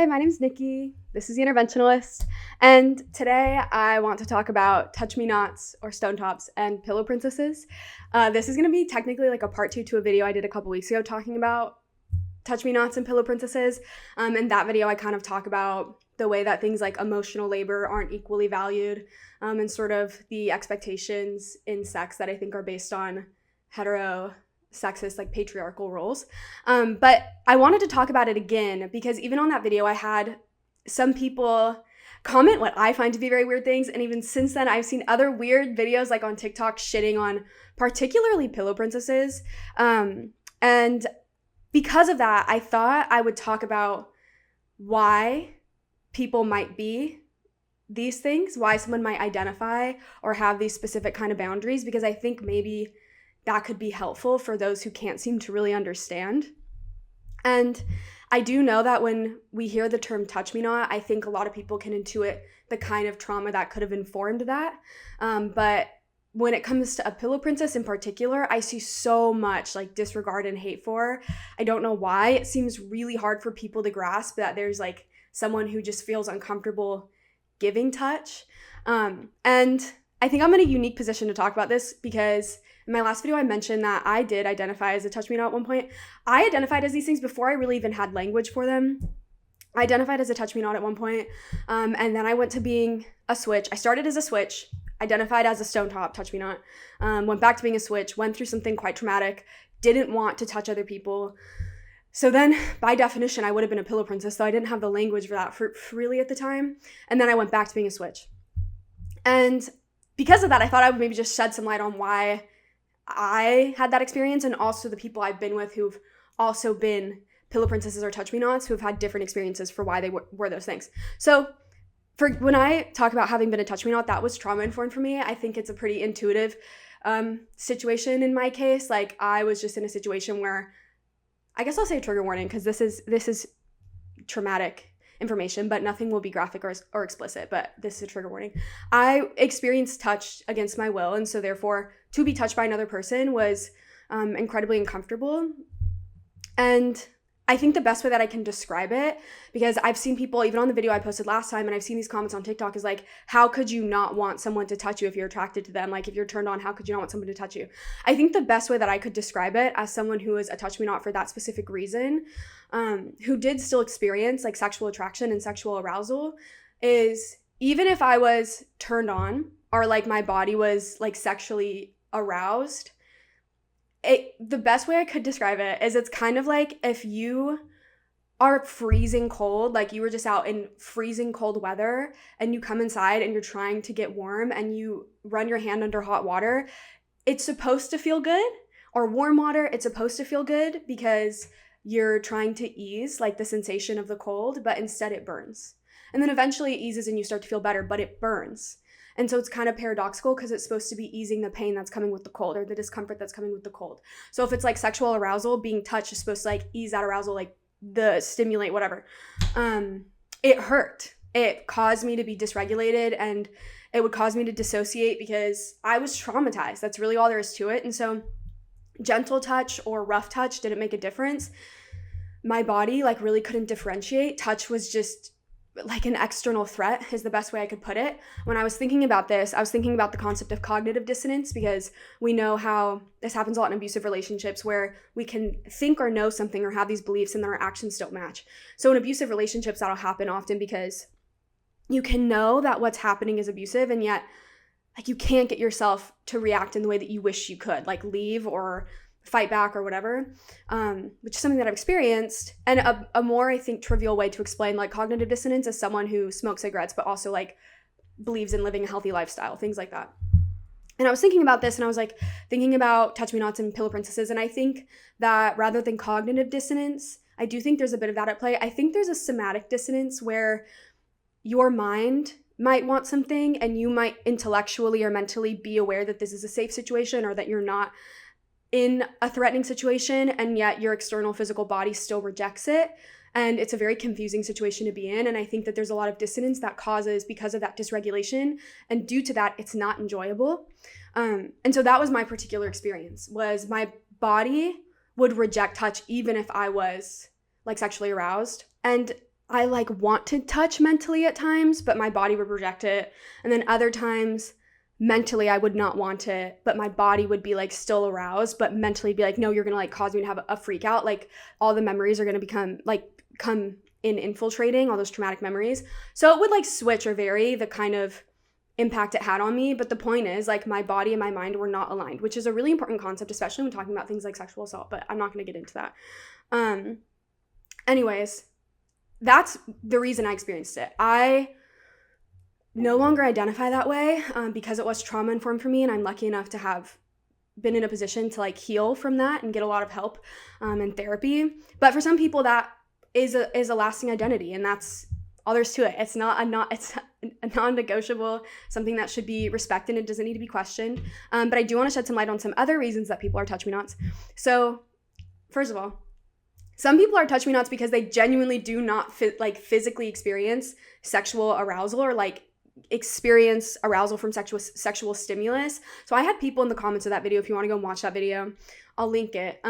Hi, my name's Niki. This is The Interventionalist. And today I want to talk about touch-me-nots or stone tops and pillow princesses. This is going to be technically like a part 2 to a video I did a couple weeks ago talking about touch-me-nots and pillow princesses. In that video, I kind of talk about the way that things like emotional labor aren't equally valued, and sort of the expectations in sex that I think are based on sexist, like patriarchal roles. But I wanted to talk about it again because even on that video, I had some people comment what I find to be very weird things. And even since then, I've seen other weird videos like on TikTok shitting on particularly pillow princesses. And because of that, I thought I would talk about why people might be these things, why someone might identify or have these specific kind of boundaries, because I think maybe that could be helpful for those who can't seem to really understand. And I do know that when we hear the term touch-me-not, I think a lot of people can intuit the kind of trauma that could have informed that. But when it comes to a pillow princess in particular, I see so much like disregard and hate for. I don't know why. It seems really hard for people to grasp that there's like someone who just feels uncomfortable giving touch. And I think I'm in a unique position to talk about this because in my last video, I mentioned that I did identify as a touch-me-not at one point. I identified as these things before I really even had language for them. I identified as a touch-me-not at one point, and then I went to being a switch. I started as a switch, identified as a stone top, touch-me-not, went back to being a switch, went through something quite traumatic, didn't want to touch other people. So then, by definition, I would have been a pillow princess, though I didn't have the language for that for really at the time. And then I went back to being a switch. And because of that, I thought I would maybe just shed some light on why I had that experience, and also the people I've been with who've also been pillow princesses or touch-me-nots who've had different experiences for why they were those things. So for when I talk about having been a touch-me-not, that was trauma-informed for me. I think it's a pretty intuitive situation in my case. Like I was just in a situation where, I guess I'll say trigger warning because this is traumatic information, but nothing will be graphic or explicit, but this is a trigger warning. I experienced touch against my will, and so therefore to be touched by another person was incredibly uncomfortable. And I think the best way that I can describe it, because I've seen people, even on the video I posted last time, and I've seen these comments on TikTok, is like, how could you not want someone to touch you if you're attracted to them? Like if you're turned on, how could you not want someone to touch you? I think the best way that I could describe it as someone who is a touch-me-not for that specific reason, who did still experience like sexual attraction and sexual arousal, is even if I was turned on or like my body was like sexually aroused, the best way I could describe it is it's kind of like if you are freezing cold, like you were just out in freezing cold weather and you come inside and you're trying to get warm and you run your hand under hot water. It's supposed to feel good, or warm water, it's supposed to feel good because you're trying to ease like the sensation of the cold, but instead it burns. And then eventually it eases and you start to feel better, but it burns. And so it's kind of paradoxical because it's supposed to be easing the pain that's coming with the cold or the discomfort that's coming with the cold. So if it's like sexual arousal, being touched is supposed to like ease that arousal, like the stimulate, whatever. It hurt. It caused me to be dysregulated and it would cause me to dissociate because I was traumatized. That's really all there is to it. And so gentle touch or rough touch didn't make a difference. My body like really couldn't differentiate. Touch was just like an external threat is the best way I could put it. When I was thinking about this, I was thinking about the concept of cognitive dissonance because we know how this happens a lot in abusive relationships where we can think or know something or have these beliefs and then our actions don't match. So in abusive relationships, that'll happen often because you can know that what's happening is abusive and yet like you can't get yourself to react in the way that you wish you could, like leave or fight back or whatever, which is something that I've experienced. And a more, I think, trivial way to explain like cognitive dissonance is someone who smokes cigarettes, but also like believes in living a healthy lifestyle, things like that. And I was thinking about this and I was like thinking about touch-me-nots and pillow princesses. And I think that rather than cognitive dissonance, I do think there's a bit of that at play. I think there's a somatic dissonance where your mind might want something and you might intellectually or mentally be aware that this is a safe situation or that you're not in a threatening situation, and yet your external physical body still rejects it. And it's a very confusing situation to be in. And I think that there's a lot of dissonance that causes because of that dysregulation. And due to that, it's not enjoyable. And so that was my particular experience, was my body would reject touch even if I was like sexually aroused. And I like want to touch mentally at times, but my body would reject it. And then other times mentally I would not want it, but my body would be like still aroused, but mentally be like, no, you're gonna like cause me to have a freak out. Like all the memories are gonna come in infiltrating all those traumatic memories. So it would like switch or vary the kind of impact it had on me. But the point is, like, my body and my mind were not aligned, which is a really important concept, especially when talking about things like sexual assault, but I'm not gonna get into that. Anyways, that's the reason I experienced it. I no longer identify that way because it was trauma informed for me, and I'm lucky enough to have been in a position to like heal from that and get a lot of help and therapy. But for some people, that is a lasting identity, and that's all there's to it. It's a non-negotiable, something that should be respected. It doesn't need to be questioned. But I do want to shed some light on some other reasons that people are touch-me-nots. So, first of all, some people are touch-me-nots because they genuinely do not physically experience sexual arousal or like experience arousal from sexual stimulus. So I had people in the comments of that video, if you want to go and watch that video, I'll link it.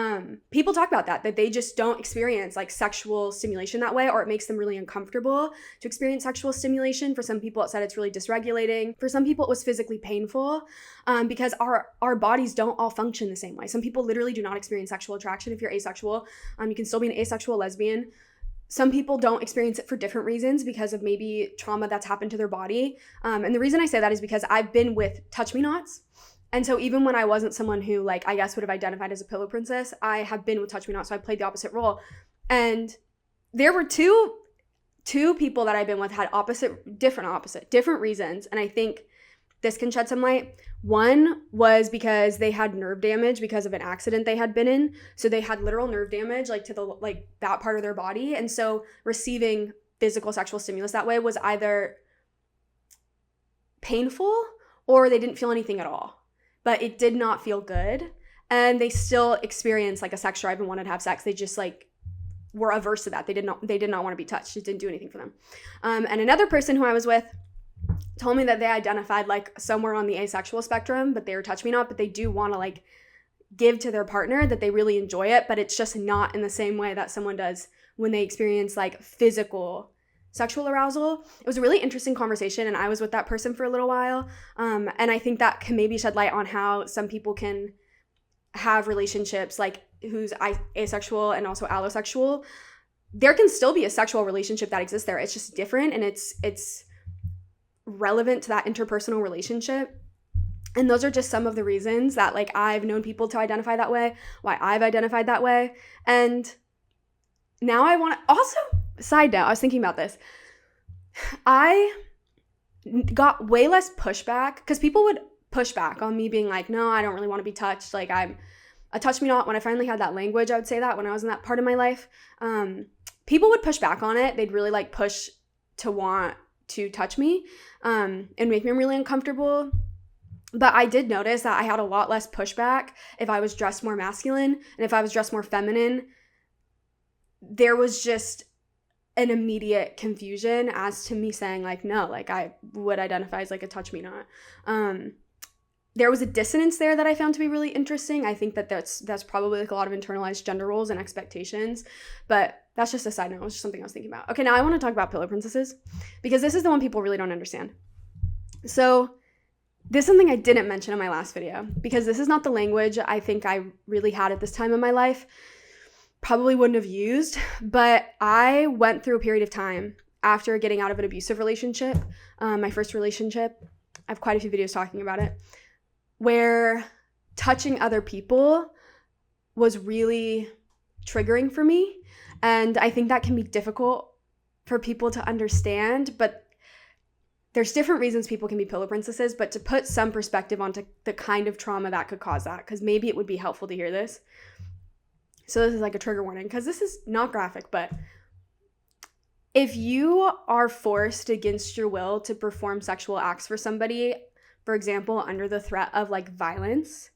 People talk about that they just don't experience like sexual stimulation that way, or it makes them really uncomfortable to experience sexual stimulation. For some people, it said it's really dysregulating. For some people, it was physically painful because our bodies don't all function the same way. Some people literally do not experience sexual attraction. If you're asexual, you can still be an asexual lesbian. Some people don't experience it for different reasons because of maybe trauma that's happened to their body. And the reason I say that is because I've been with touch-me-nots. And so even when I wasn't someone who, like, I guess would have identified as a pillow princess, I have been with touch-me-nots, so I played the opposite role. And there were two people that I've been with had different reasons. And I think this can shed some light. One was because they had nerve damage because of an accident they had been in. So they had literal nerve damage, like to that part of their body. And so receiving physical sexual stimulus that way was either painful or they didn't feel anything at all. But it did not feel good. And they still experienced like a sex drive and wanted to have sex. They just like were averse to that. They did not want to be touched. It didn't do anything for them. And another person who I was with told me that they identified like somewhere on the asexual spectrum, but they were touch-me-not, but they do want to like give to their partner, that they really enjoy it, but it's just not in the same way that someone does when they experience like physical sexual arousal. It was a really interesting conversation, and I was with that person for a little while. And I think that can maybe shed light on how some people can have relationships like who's asexual and also allosexual. There can still be a sexual relationship that exists there. It's just different, and it's relevant to that interpersonal relationship. And those are just some of the reasons that like I've known people to identify that way, why I've identified that way. And now I want to also, side note, I was thinking about this. I got way less pushback because people would push back on me being like, no, I don't really want to be touched. Like, I'm a touch-me-not. When I finally had that language, I would say that when I was in that part of my life, people would push back on it. They'd really like push to want to touch me and make me really uncomfortable. But I did notice that I had a lot less pushback if I was dressed more masculine, and if I was dressed more feminine, there was just an immediate confusion as to me saying like, no, like I would identify as like a touch-me-not. There was a dissonance there that I found to be really interesting. I think that that's probably like a lot of internalized gender roles and expectations, but that's just a side note. It was just something I was thinking about. Okay, now I want to talk about pillow princesses because this is the one people really don't understand. So this is something I didn't mention in my last video because this is not the language I think I really had at this time in my life. Probably wouldn't have used, but I went through a period of time after getting out of an abusive relationship, my first relationship. I have quite a few videos talking about it, where touching other people was really triggering for me. And I think that can be difficult for people to understand, but there's different reasons people can be pillow princesses, but to put some perspective onto the kind of trauma that could cause that, because maybe it would be helpful to hear this. So this is like a trigger warning, because this is not graphic, but if you are forced against your will to perform sexual acts for somebody, for example, under the threat of like violence,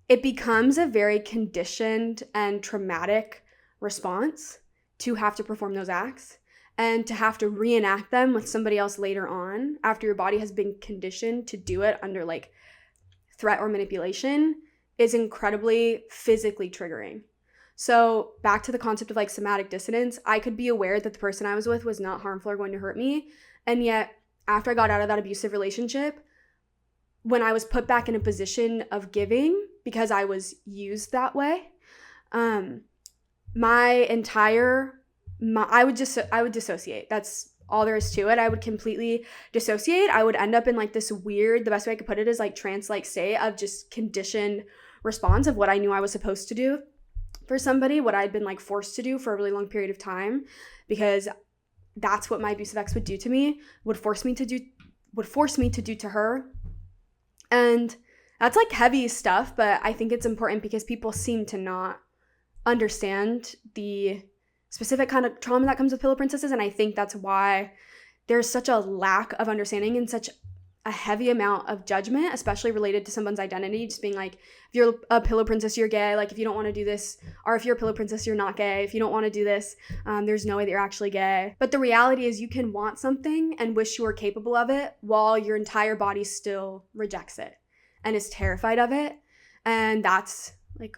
it becomes a very conditioned and traumatic response to have to perform those acts and to have to reenact them with somebody else later on after your body has been conditioned to do it under like threat or manipulation is incredibly physically triggering. So back to the concept of like somatic dissonance, I could be aware that the person I was with was not harmful or going to hurt me. And yet after I got out of that abusive relationship, when I was put back in a position of giving because I was used that way, I would dissociate. That's all there is to it. I would completely dissociate. I would end up in like this weird, the best way I could put it is like trance-like state of just conditioned response of what I knew I was supposed to do for somebody, what I'd been like forced to do for a really long period of time, because that's what my abusive ex would do to me, would force me to do to her. And that's like heavy stuff, but I think it's important because people seem to not understand the specific kind of trauma that comes with pillow princesses, and I think that's why there's such a lack of understanding and such a heavy amount of judgment, especially related to someone's identity, just being like, if you're a pillow princess, you're gay, like if you don't want to do this, or if you're a pillow princess, you're not gay, if you don't want to do this, there's no way that you're actually gay. But the reality is you can want something and wish you were capable of it while your entire body still rejects it and is terrified of it. And that's like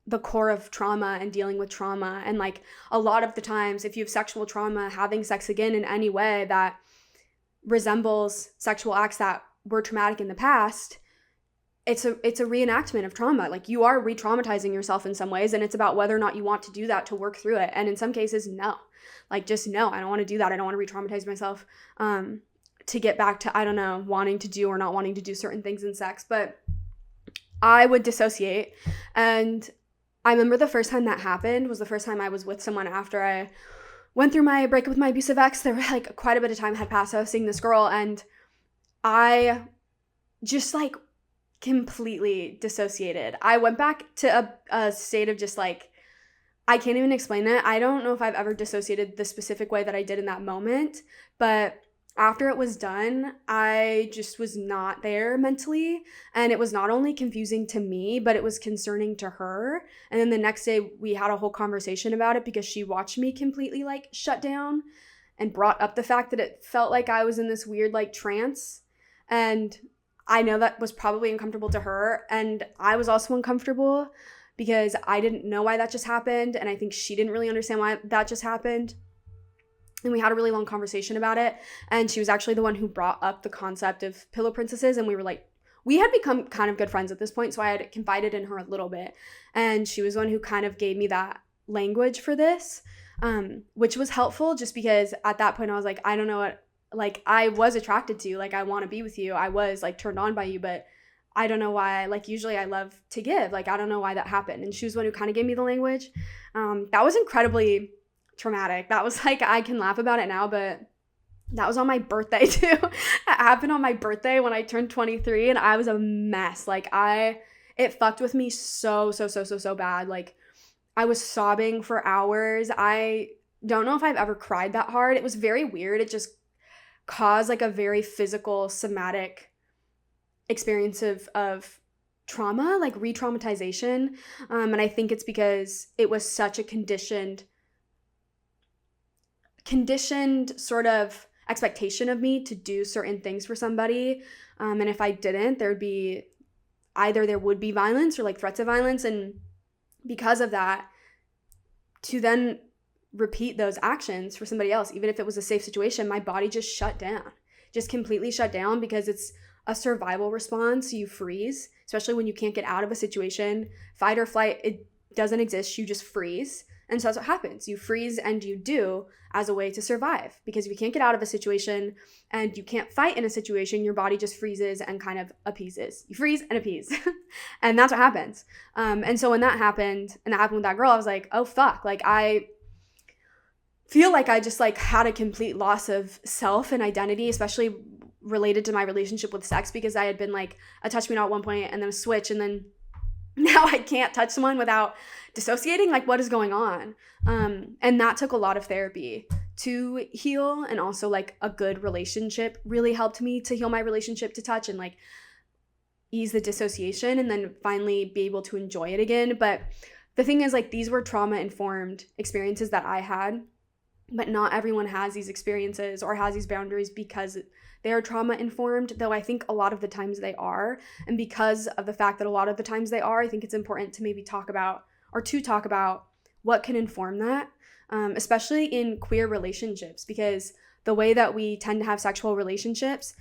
the core of trauma and dealing with trauma. And like a lot of the times, if you have sexual trauma, having sex again in any way that resembles sexual acts that were traumatic in the past, it's a reenactment of trauma. Like you are re-traumatizing yourself in some ways, and it's about whether or not you want to do that to work through it. And in some cases, no. Like just no, I don't want to do that. I don't want to re-traumatize myself to get back to, I don't know, wanting to do or not wanting to do certain things in sex. But I would dissociate. And I remember the first time that happened was the first time I was with someone after I went through my breakup with my abusive ex. There were like quite a bit of time had passed. I was seeing this girl and I just like completely dissociated. I went back to a state of just like, I can't even explain it. I don't know if I've ever dissociated the specific way that I did in that moment, but after it was done, I just was not there mentally. And it was not only confusing to me, but it was concerning to her. And then the next day we had a whole conversation about it because she watched me completely like shut down and brought up the fact that it felt like I was in this weird like trance. And I know that was probably uncomfortable to her. And I was also uncomfortable because I didn't know why that just happened. And I think she didn't really understand why that just happened. And we had a really long conversation about it. And she was actually the one who brought up the concept of pillow princesses. And we had become kind of good friends at this point. So I had confided in her a little bit. And she was the one who kind of gave me that language for this, which was helpful just because at that point I was like, I don't know what, like I was attracted to you. Like I want to be with you. I was like turned on by you, but I don't know why. Like usually I love to give. Like I don't know why that happened. And she was the one who kind of gave me the language. That was incredibly traumatic. That was like, I can laugh about it now, but that was on my birthday too. It happened on my birthday when I turned 23 and I was a mess. Like it fucked with me so bad. Like I was sobbing for hours. I don't know if I've ever cried that hard. It was very weird. It just caused like a very physical, somatic experience of trauma, like re-traumatization. And I think it's because it was such a conditioned sort of expectation of me to do certain things for somebody. And if I didn't, there would be violence or like threats of violence. And because of that, to then repeat those actions for somebody else, even if it was a safe situation, my body just shut down, just completely shut down because it's a survival response. You freeze, especially when you can't get out of a situation. Fight or flight, it doesn't exist. You just freeze. And so that's what happens. You freeze and you do as a way to survive, because if you can't get out of a situation and you can't fight in a situation, your body just freezes and kind of appeases. You freeze and appease. And that's what happens. And so when that happened, and that happened with that girl, I was like, oh fuck. Like I feel like I just like had a complete loss of self and identity, especially related to my relationship with sex, because I had been like a touch me not at one point and then a switch, and then now I can't touch someone without dissociating. Like what is going on? And that took a lot of therapy to heal, and also like a good relationship really helped me to heal my relationship to touch and like ease the dissociation and then finally be able to enjoy it again. But the thing is, like, these were trauma-informed experiences that I had, but not everyone has these experiences or has these boundaries because they are trauma-informed, though I think a lot of the times they are. And because of the fact that a lot of the times they are, I think it's important to maybe talk about what can inform that, especially in queer relationships, because the way that we tend to have sexual relationships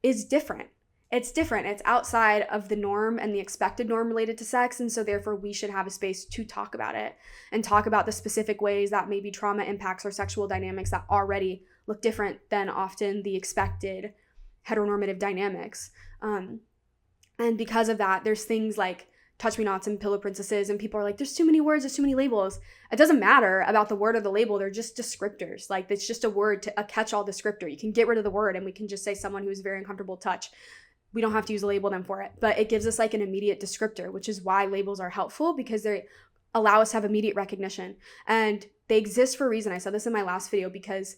is different. It's different. It's outside of the norm and the expected norm related to sex. And so therefore we should have a space to talk about it and talk about the specific ways that maybe trauma impacts our sexual dynamics that already look different than often the expected heteronormative dynamics. And because of that, there's things like touch me nots and pillow princesses, and people are like, there's too many words, there's too many labels. It doesn't matter about the word or the label. They're just descriptors. Like, it's just a word, a catch-all descriptor. You can get rid of the word and we can just say someone who's very uncomfortable with touch. We don't have to use a label then for it, but it gives us like an immediate descriptor, which is why labels are helpful, because they allow us to have immediate recognition. And they exist for a reason. I said this in my last video, because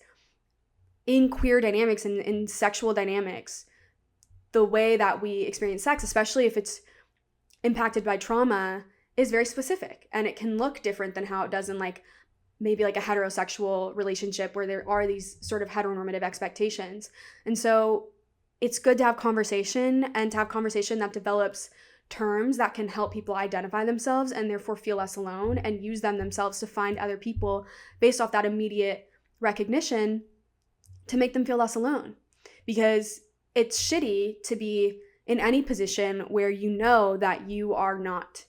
in queer dynamics and in sexual dynamics, the way that we experience sex, especially if it's impacted by trauma, is very specific, and it can look different than how it does in like maybe like a heterosexual relationship where there are these sort of heteronormative expectations. And so it's good to have conversation, and to have conversation that develops terms that can help people identify themselves and therefore feel less alone, and use them themselves to find other people based off that immediate recognition to make them feel less alone. Because it's shitty to be in any position where you know that you are not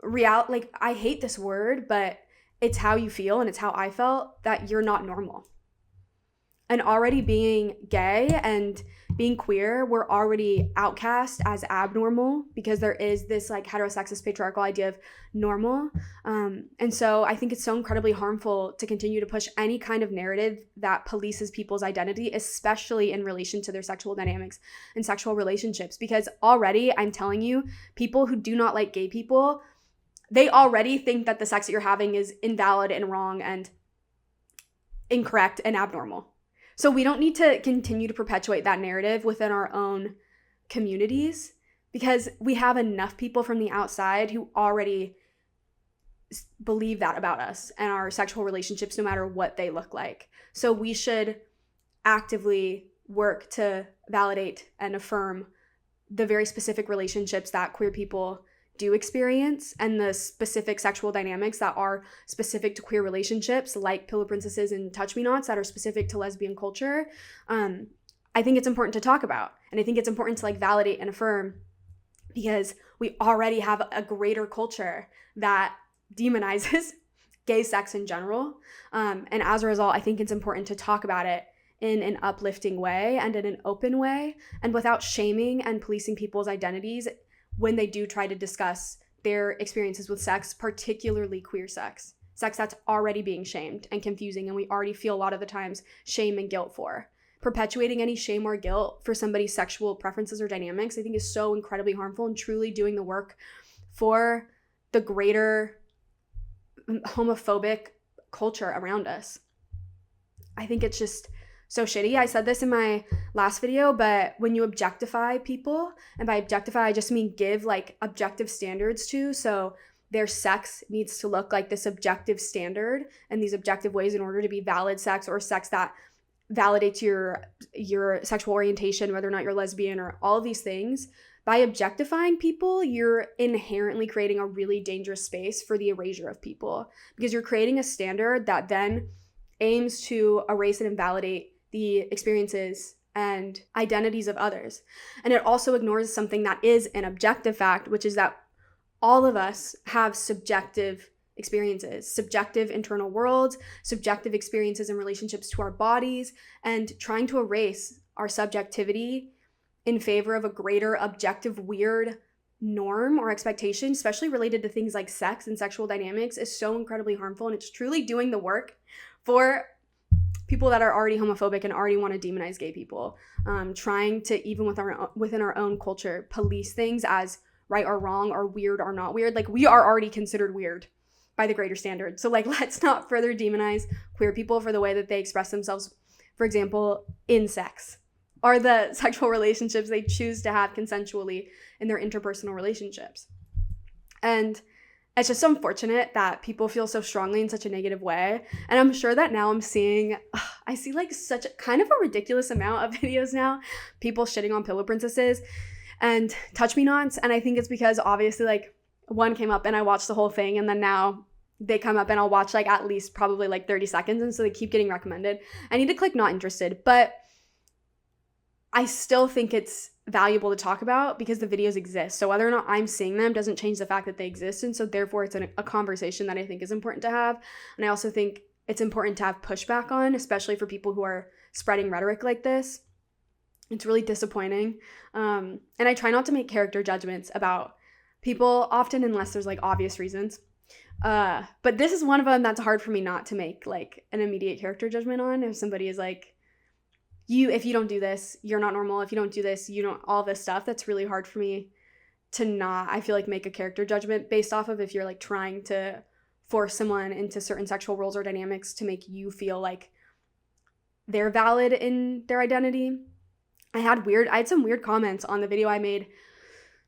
like, I hate this word, but it's how you feel, and it's how I felt, that you're not normal. And already being gay and being queer, we're already outcast as abnormal, because there is this like heterosexist patriarchal idea of normal. And so I think it's so incredibly harmful to continue to push any kind of narrative that polices people's identity, especially in relation to their sexual dynamics and sexual relationships. Because already, I'm telling you, people who do not like gay people, they already think that the sex that you're having is invalid and wrong and incorrect and abnormal. So we don't need to continue to perpetuate that narrative within our own communities, because we have enough people from the outside who already believe that about us and our sexual relationships, no matter what they look like. So we should actively work to validate and affirm the very specific relationships that queer people do experience, and the specific sexual dynamics that are specific to queer relationships, like pillow princesses and touch me nots that are specific to lesbian culture. I think it's important to talk about, and I think it's important to like validate and affirm, because we already have a greater culture that demonizes gay sex in general. And as a result, I think it's important to talk about it in an uplifting way and in an open way, and without shaming and policing people's identities when they do try to discuss their experiences with sex, particularly queer sex that's already being shamed and confusing, and we already feel a lot of the times shame and guilt for. Perpetuating any shame or guilt for somebody's sexual preferences or dynamics, I think, is so incredibly harmful, and truly doing the work for the greater homophobic culture around us. I think it's just so shitty. I said this in my last video, but when you objectify people, and by objectify, I just mean give like objective standards to, so their sex needs to look like this objective standard and these objective ways in order to be valid sex, or sex that validates your sexual orientation, whether or not you're lesbian, or all of these things. By objectifying people, you're inherently creating a really dangerous space for the erasure of people, because you're creating a standard that then aims to erase and invalidate the experiences and identities of others. And it also ignores something that is an objective fact, which is that all of us have subjective experiences, subjective internal worlds, subjective experiences and relationships to our bodies, and trying to erase our subjectivity in favor of a greater objective weird norm or expectation, especially related to things like sex and sexual dynamics, is so incredibly harmful. And it's truly doing the work for people that are already homophobic and already want to demonize gay people, trying to, even within our own culture, police things as right or wrong, or weird or not weird. Like, we are already considered weird by the greater standard. So like, let's not further demonize queer people for the way that they express themselves, for example, in sex, or the sexual relationships they choose to have consensually in their interpersonal relationships. And it's just unfortunate that people feel so strongly in such a negative way. And I'm sure that now I see like such a kind of a ridiculous amount of videos now, people shitting on pillow princesses and touch me nots. And I think it's because obviously like one came up and I watched the whole thing, and then now they come up and I'll watch like at least probably like 30 seconds. And so they keep getting recommended. I need to click not interested, but I still think it's valuable to talk about because the videos exist. So whether or not I'm seeing them doesn't change the fact that they exist. And so therefore it's a conversation that I think is important to have. And I also think it's important to have pushback on, especially for people who are spreading rhetoric like this. It's really disappointing. And I try not to make character judgments about people often unless there's like obvious reasons. But this is one of them that's hard for me not to make like an immediate character judgment on. If somebody is like, if you don't do this, you're not normal. If you don't do this, you don't, all this stuff, that's really hard for me to not, I feel like, make a character judgment based off of if you're like trying to force someone into certain sexual roles or dynamics to make you feel like they're valid in their identity. I had some weird comments on the video I made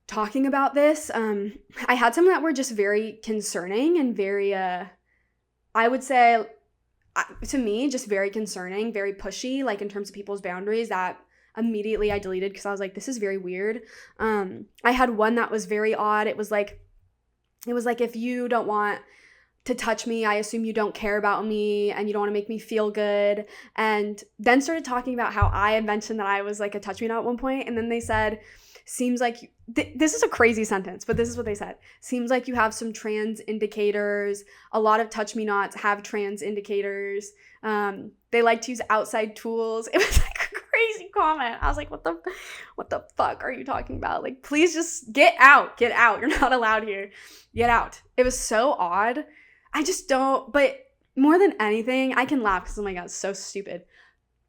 talking about this. I had some that were just very concerning and very, I would say, to me, just very concerning, very pushy, like in terms of people's boundaries that immediately I deleted because I was like, this is very weird. I had one that was very odd. It was like, if you don't want to touch me, I assume you don't care about me and you don't want to make me feel good. And then started talking about how I had mentioned that I was like a touch me not at one point. And then they said, seems like, this is a crazy sentence, but this is what they said. Seems like you have some trans indicators. A lot of touch me nots have trans indicators. They like to use outside tools. It was like a crazy comment. I was like, what the fuck are you talking about? Like, please just get out. You're not allowed here. Get out. It was so odd. I just don't, but more than anything, I can laugh because, oh my God, it's so stupid.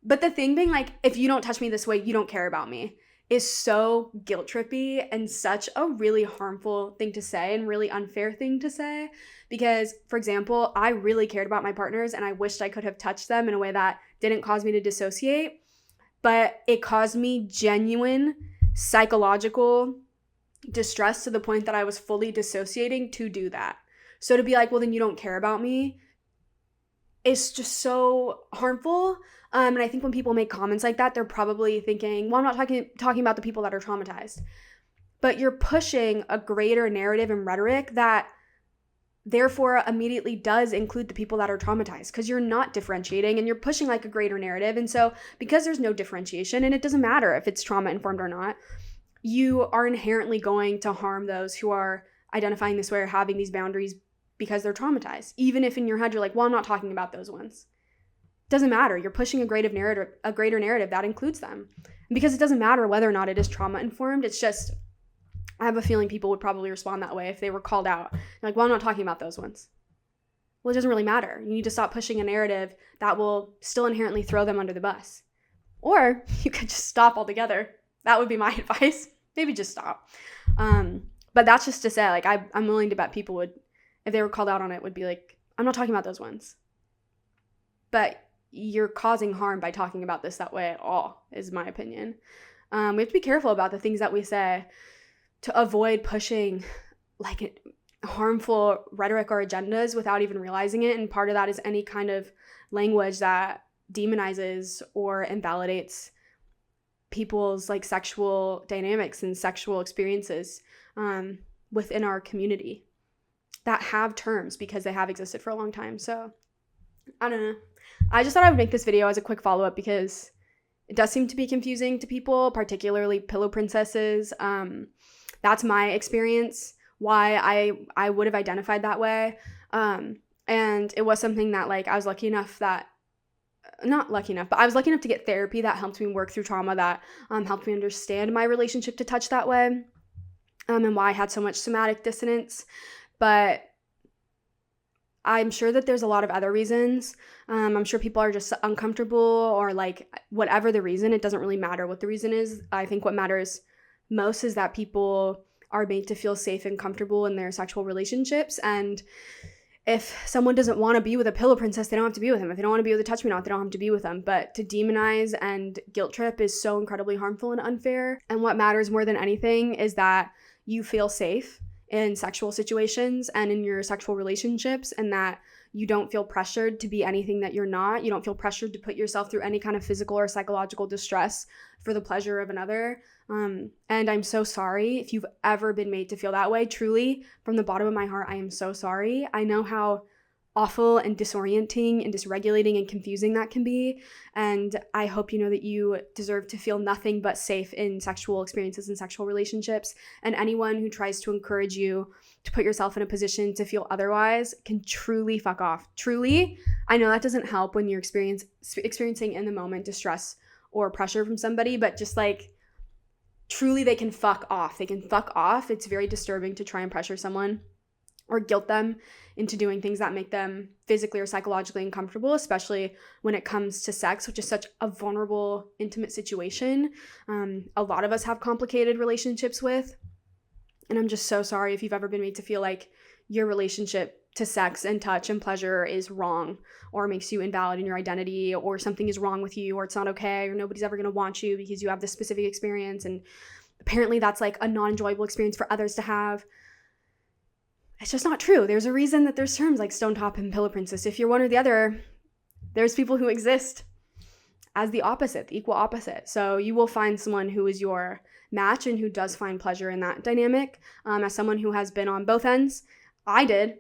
But the thing being like, if you don't touch me this way, you don't care about me, is so guilt trippy and such a really harmful thing to say and really unfair thing to say. Because, for example, I really cared about my partners and I wished I could have touched them in a way that didn't cause me to dissociate, but it caused me genuine psychological distress to the point that I was fully dissociating to do that. So to be like, well, then you don't care about me is just so harmful. And I think when people make comments like that, they're probably thinking, well, I'm not talking about the people that are traumatized. But you're pushing a greater narrative and rhetoric that therefore immediately does include the people that are traumatized because you're not differentiating and you're pushing like a greater narrative. And so because there's no differentiation, and it doesn't matter if it's trauma-informed or not, you are inherently going to harm those who are identifying this way or having these boundaries because they're traumatized. Even if in your head you're like, well, I'm not talking about those ones. Doesn't matter. You're pushing a greater narrative that includes them. And because it doesn't matter whether or not it is trauma-informed, it's just, I have a feeling people would probably respond that way if they were called out. They're like, well, I'm not talking about those ones. Well, it doesn't really matter. You need to stop pushing a narrative that will still inherently throw them under the bus. Or you could just stop altogether. That would be my advice. Maybe just stop. But that's just to say, like, I'm willing to bet people would, if they were called out on it, would be like, I'm not talking about those ones. But you're causing harm by talking about this that way at all, is my opinion. We have to be careful about the things that we say to avoid pushing like harmful rhetoric or agendas without even realizing it. And part of that is any kind of language that demonizes or invalidates people's like sexual dynamics and sexual experiences within our community that have terms because they have existed for a long time. So I don't know. I just thought I would make this video as a quick follow-up because it does seem to be confusing to people, particularly pillow princesses. That's my experience, why I would have identified that way. And it was something that like I was lucky enough that, not lucky enough, but I was lucky enough to get therapy that helped me work through trauma, that helped me understand my relationship to touch that way, and why I had so much somatic dissonance. But I'm sure that there's a lot of other reasons. I'm sure people are just uncomfortable or like whatever the reason, it doesn't really matter what the reason is. I think what matters most is that people are made to feel safe and comfortable in their sexual relationships. And if someone doesn't want to be with a pillow princess, they don't have to be with them. If they don't want to be with a touch me not, they don't have to be with them. But to demonize and guilt trip is so incredibly harmful and unfair. And what matters more than anything is that you feel safe in sexual situations and in your sexual relationships, and that you don't feel pressured to be anything that you're not. You don't feel pressured to put yourself through any kind of physical or psychological distress for the pleasure of another. And I'm so sorry if you've ever been made to feel that way. Truly, from the bottom of my heart, I am so sorry. I know how awful and disorienting and dysregulating and confusing that can be. And I hope you know that you deserve to feel nothing but safe in sexual experiences and sexual relationships. And anyone who tries to encourage you to put yourself in a position to feel otherwise can truly fuck off. Truly, I know that doesn't help when you're experiencing in the moment distress or pressure from somebody, but just like truly they can fuck off. They can fuck off. It's very disturbing to try and pressure someone or guilt them into doing things that make them physically or psychologically uncomfortable, especially when it comes to sex, which is such a vulnerable, intimate situation. A lot of us have complicated relationships with, and I'm just so sorry if you've ever been made to feel like your relationship to sex and touch and pleasure is wrong or makes you invalid in your identity, or something is wrong with you, or it's not okay, or nobody's ever going to want you because you have this specific experience, and apparently that's like a non-enjoyable experience for others to have. It's just not true. There's a reason that there's terms like stone top and pillow princess. If you're one or the other, there's people who exist as the opposite, the equal opposite. So you will find someone who is your match and who does find pleasure in that dynamic. As someone who has been on both ends, I did.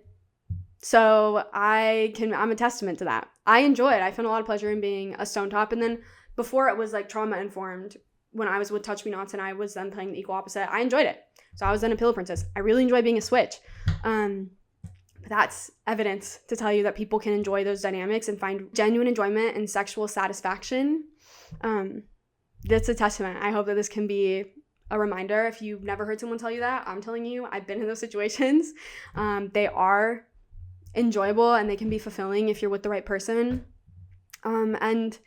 So I'm a testament to that. I enjoy it. I found a lot of pleasure in being a stone top. And then before it was like trauma informed, when I was with Touch Me Nots and I was then playing the equal opposite, I enjoyed it. So I was then a pillow princess. I really enjoy being a switch. But that's evidence to tell you that people can enjoy those dynamics and find genuine enjoyment and sexual satisfaction. That's a testament. I hope that this can be a reminder. If you've never heard someone tell you that, I'm telling you, I've been in those situations. They are enjoyable and they can be fulfilling if you're with the right person. And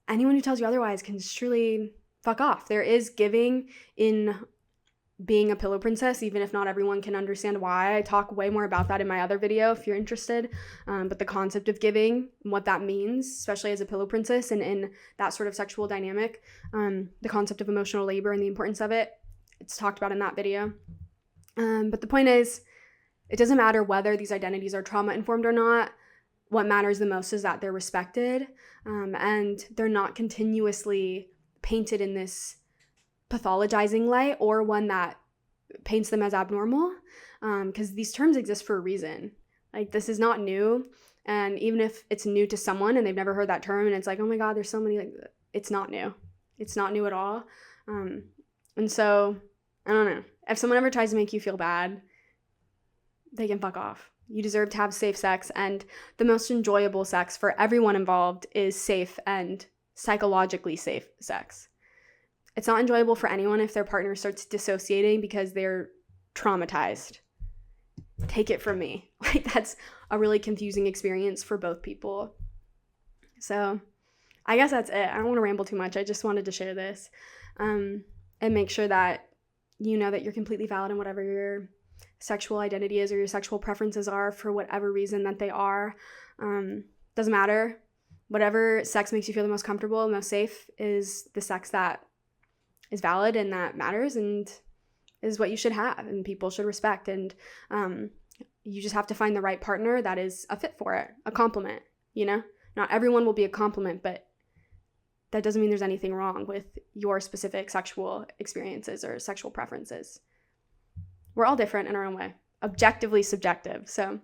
anyone who tells you otherwise can just truly fuck off. There is giving in being a pillow princess, even if not everyone can understand why. I talk way more about that in my other video if you're interested. But the concept of giving and what that means, especially as a pillow princess and in that sort of sexual dynamic, the concept of emotional labor and the importance of it, it's talked about in that video. But the point is, it doesn't matter whether these identities are trauma informed or not. What matters the most is that they're respected, and they're not continuously painted in this pathologizing light or one that paints them as abnormal, because these terms exist for a reason. Like, this is not new, and even if it's new to someone and they've never heard that term and it's like, oh my god, there's so many, like, it's not new at all. And so I don't know, if someone ever tries to make you feel bad, they can fuck off. You deserve to have safe sex, and the most enjoyable sex for everyone involved is safe and psychologically safe sex. It's not enjoyable for anyone if their partner starts dissociating because they're traumatized. Take it from me. Like, that's a really confusing experience for both people. So I guess that's it. I don't want to ramble too much. I just wanted to share this and make sure that you know that you're completely valid in whatever your sexual identity is or your sexual preferences are, for whatever reason that they are. Doesn't matter. Whatever sex makes you feel the most comfortable, most safe is the sex that is valid and that matters and is what you should have and people should respect. And you just have to find the right partner that is a fit for it, a complement, you know? Not everyone will be a complement, but that doesn't mean there's anything wrong with your specific sexual experiences or sexual preferences. We're all different in our own way, objectively subjective. So,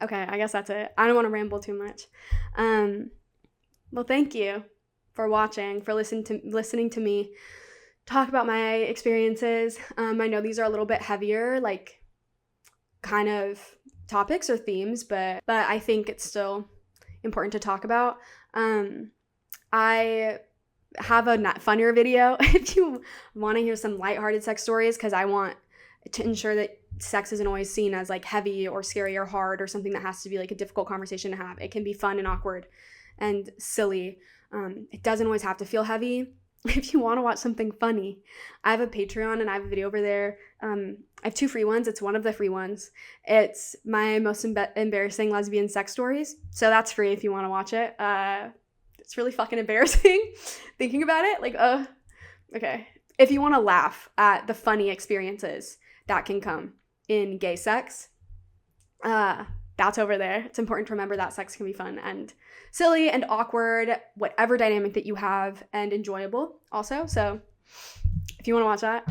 okay, I guess that's it. I don't want to ramble too much. Well, thank you for watching, for listening to me talk about my experiences. I know these are a little bit heavier, like, kind of topics or themes, but I think it's still important to talk about. I have a funnier video if you want to hear some lighthearted sex stories, because I want to ensure that sex isn't always seen as like heavy or scary or hard or something that has to be like a difficult conversation to have. It can be fun and awkward and silly. It doesn't always have to feel heavy. If you want to watch something funny, I have a Patreon and I have a video over there. I have 2 free ones. It's one of the free ones. It's my most embarrassing lesbian sex stories. So that's free if you want to watch it. It's really fucking embarrassing thinking about it. Like, okay. If you want to laugh at the funny experiences that can come in gay sex, that's over there. It's important to remember that sex can be fun and silly and awkward, whatever dynamic that you have, and enjoyable also. So if you want to watch that.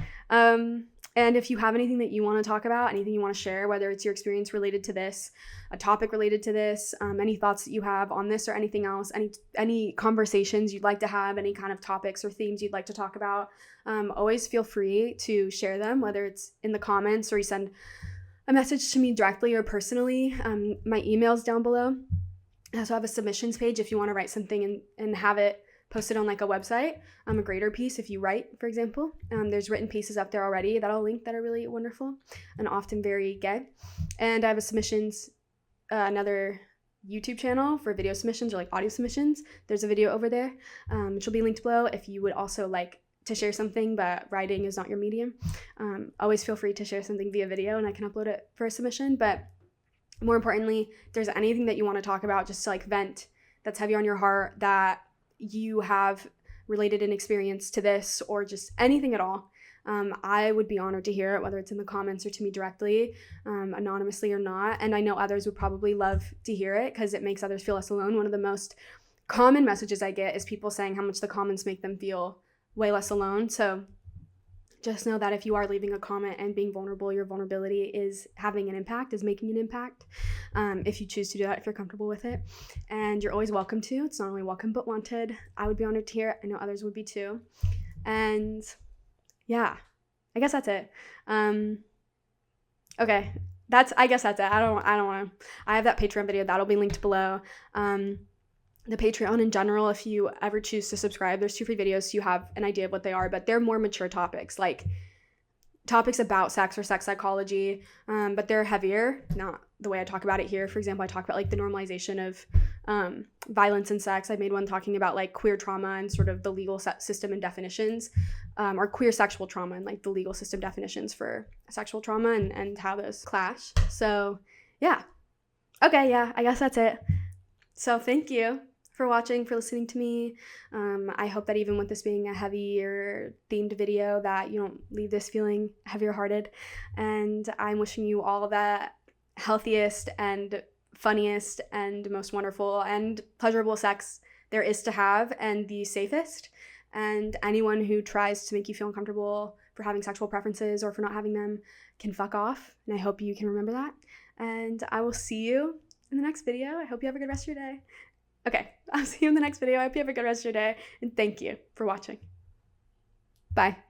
And if you have anything that you want to talk about, anything you want to share, whether it's your experience related to this, a topic related to this, any thoughts that you have on this or anything else, any conversations you'd like to have, any kind of topics or themes you'd like to talk about, always feel free to share them, whether it's in the comments or you send a message to me directly or personally. My email's down below. I also have a submissions page if you want to write something and have it posted on like a website, a grader piece if you write, for example. There's written pieces up there already that I'll link that are really wonderful and often very gay. And I have a submissions, another YouTube channel for video submissions or like audio submissions. There's a video over there, which will be linked below if you would also like to share something but writing is not your medium. Always feel free to share something via video and I can upload it for a submission. But more importantly, if there's anything that you want to talk about, just to like vent that's heavy on your heart, that you have related an experience to this or just anything at all, I would be honored to hear it, whether it's in the comments or to me directly, anonymously or not. And I know others would probably love to hear it because it makes others feel less alone. One of the most common messages I get is people saying how much the comments make them feel way less alone. So just know that if you are leaving a comment and being vulnerable, your vulnerability is having an impact, is making an impact. If you choose to do that, if you're comfortable with it. And you're always welcome to. It's not only welcome, but wanted. I would be honored to hear it. I know others would be too. And yeah, I guess that's it. Okay, I guess that's it. I don't want to. I have that Patreon video. That'll be linked below. The Patreon in general, if you ever choose to subscribe, there's 2 free videos so you have an idea of what they are, but they're more mature topics, like topics about sex or sex psychology, but they're heavier, not the way I talk about it here. For example, I talk about like the normalization of violence in sex. I made one talking about like queer trauma and sort of the legal system and definitions, or queer sexual trauma and like the legal system definitions for sexual trauma and how those clash. So yeah. Okay, yeah, I guess that's it. So thank you for watching, for listening to me. I hope that even with this being a heavier themed video that you don't leave this feeling heavier hearted. And I'm wishing you all the healthiest and funniest and most wonderful and pleasurable sex there is to have and the safest. And anyone who tries to make you feel uncomfortable for having sexual preferences or for not having them can fuck off. And I hope you can remember that. And I will see you in the next video. I hope you have a good rest of your day. Okay, I'll see you in the next video. I hope you have a good rest of your day, and thank you for watching. Bye.